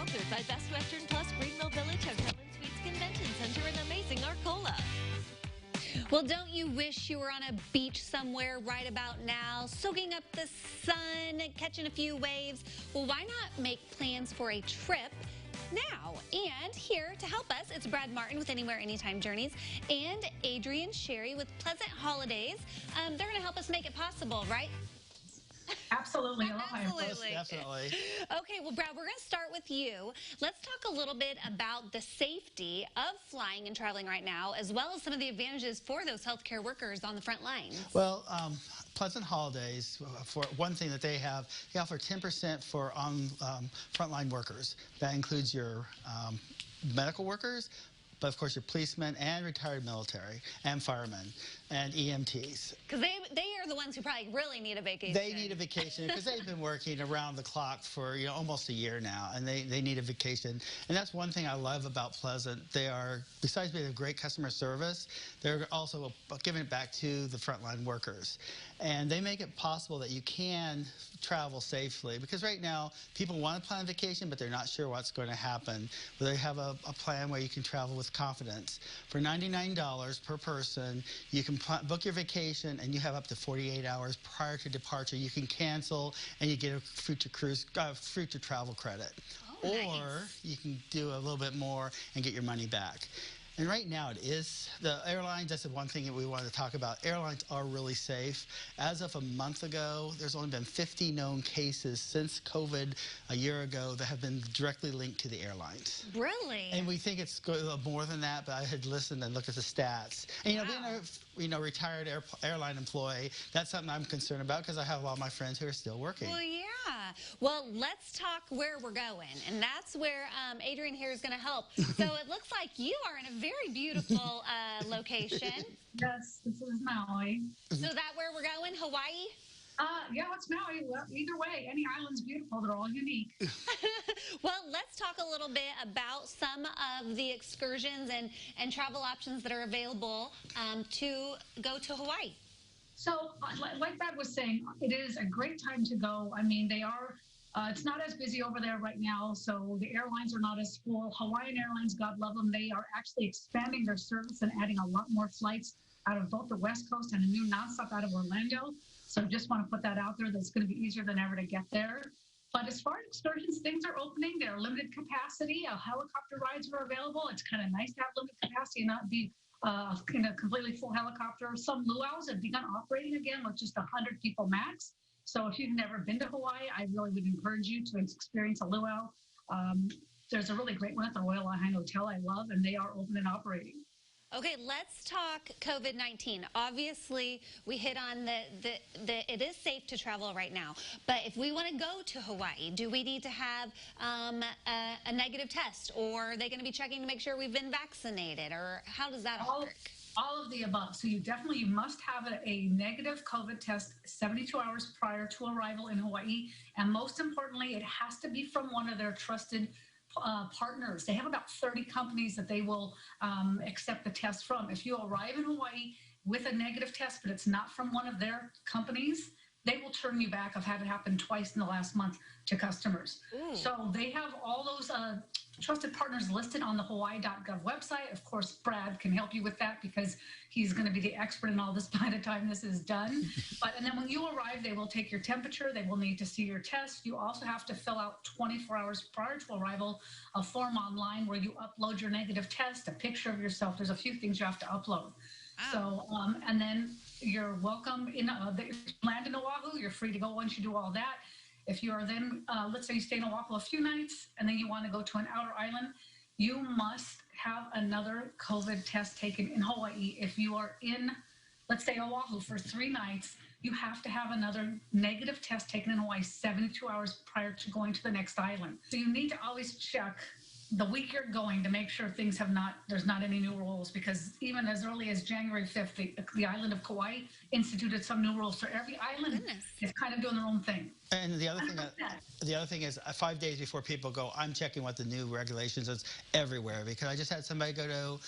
sponsored by Best Western Plus, Greenville Village, Hotel and Suites Convention Center, and Amazing Arcola. Well, don't you wish you were on a beach somewhere right about now, soaking up the sun, catching a few waves? Well, why not make plans for a trip now? And here to help us, it's Brad Martin with Anywhere Anytime Journeys and Adrian Sherry with Pleasant Holidays. They're going to help us make it possible, right? Absolutely. Absolutely. Definitely. Okay, well, Brad, we're going to start with you. Let's talk a little bit about the safety of flying and traveling right now, as well as some of the advantages for those healthcare workers on the front lines. Well, Pleasant Holidays, for one thing that they have, they offer 10% for frontline workers. That includes your medical workers, but of course your policemen and retired military and firemen and EMTs. Because they are the ones who probably really need a vacation. They need a vacation because they've been working around the clock for almost a year now, and they need a vacation. And that's one thing I love about Pleasant. They are, besides being a great customer service, they're also giving it back to the frontline workers. And they make it possible that you can travel safely, because right now people want to plan a vacation, but they're not sure what's going to happen. But they have a plan where you can travel with confidence. For $99 per person, you can book your vacation, and you have up to 48 hours prior to departure. You can cancel, and you get a future travel credit. Oh, or nice. you can do a little bit more and get your money back. And right now it is, the airlines, that's the one thing that we wanted to talk about. Airlines are really safe. As of a month ago, there's only been 50 known cases since COVID a year ago that have been directly linked to the airlines. Really? And we think it's more than that, but I had listened and looked at the stats. And being a retired airline employee, that's something I'm concerned about, because I have a lot of my friends who are still working. Well, yeah. Well, let's talk where we're going, and that's where Adrian here is going to help. So it looks like you are in a very beautiful location. Yes, this is Maui. So that where we're going, Hawaii? Yeah, it's Maui. Well, either way, any island's beautiful. They're all unique. Well, let's talk a little bit about some of the excursions and travel options that are available to go to Hawaii. So, like Brad was saying, it is a great time to go. I mean, they are. It's not as busy over there right now, so the airlines are not as full. Hawaiian Airlines, God love them, they are actually expanding their service and adding a lot more flights out of both the West Coast and a new nonstop out of Orlando. So just want to put that out there. That's going to be easier than ever to get there. But as far as excursions, things are opening. They're limited capacity. Helicopter rides are available. It's kind of nice to have limited capacity and not be in a completely full helicopter. Some luau's have begun operating again with just 100 people max. So if you've never been to Hawaii, I really would encourage you to experience a luau. There's a really great one at the Royal Lahaina Hotel I love, and they are open and operating. Okay, let's talk COVID-19. Obviously, we hit on it is safe to travel right now. But if we want to go to Hawaii, do we need to have a negative test? Or are they going to be checking to make sure we've been vaccinated? Or how does that all work? All of the above. So you must have a negative COVID test 72 hours prior to arrival in Hawaii. And most importantly, it has to be from one of their trusted partners. They have about 30 companies that they will accept the test from. If you arrive in Hawaii with a negative test, but it's not from one of their companies, they will turn you back. I've had it happen twice in the last month to customers. Ooh. So they have all those trusted partners listed on the hawaii.gov website. Of course, Brad can help you with that because he's going to be the expert in all this by the time this is done. And then when you arrive, they will take your temperature. They will need to see your test. You also have to fill out 24 hours prior to arrival a form online where you upload your negative test, a picture of yourself. There's a few things you have to upload. So, and then you're welcome in land in Oahu. You're free to go once you do all that. If you are then, let's say you stay in Oahu a few nights and then you want to go to an outer island, you must have another COVID test taken in Hawaii. If you are in, let's say, Oahu for 3 nights, you have to have another negative test taken in Hawaii 72 hours prior to going to the next island. So you need to always check the week you're going to make sure there's not any new rules, because even as early as January 5th, the island of Kauai instituted some new rules. So every island is kind of doing their own thing. And the other I thing, love that. the other thing is 5 days before people go, I'm checking what the new regulations is everywhere because I just had somebody go to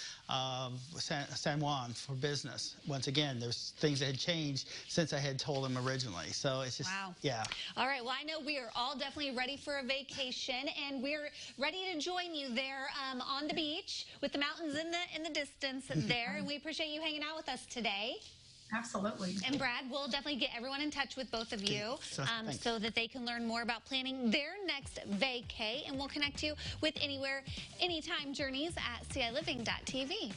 San Juan for business. Once again, there's things that had changed since I had told them originally. So it's just, Wow. yeah. All right. Well, I know we are all definitely ready for a vacation, and we're ready to join you there on the beach with the mountains in the distance there. And we appreciate you hanging out with us today. Absolutely. And Brad, we'll definitely get everyone in touch with both of you Thanks. so that they can learn more about planning their next vacay. And we'll connect you with anywhere, anytime journeys at CILiving.tv.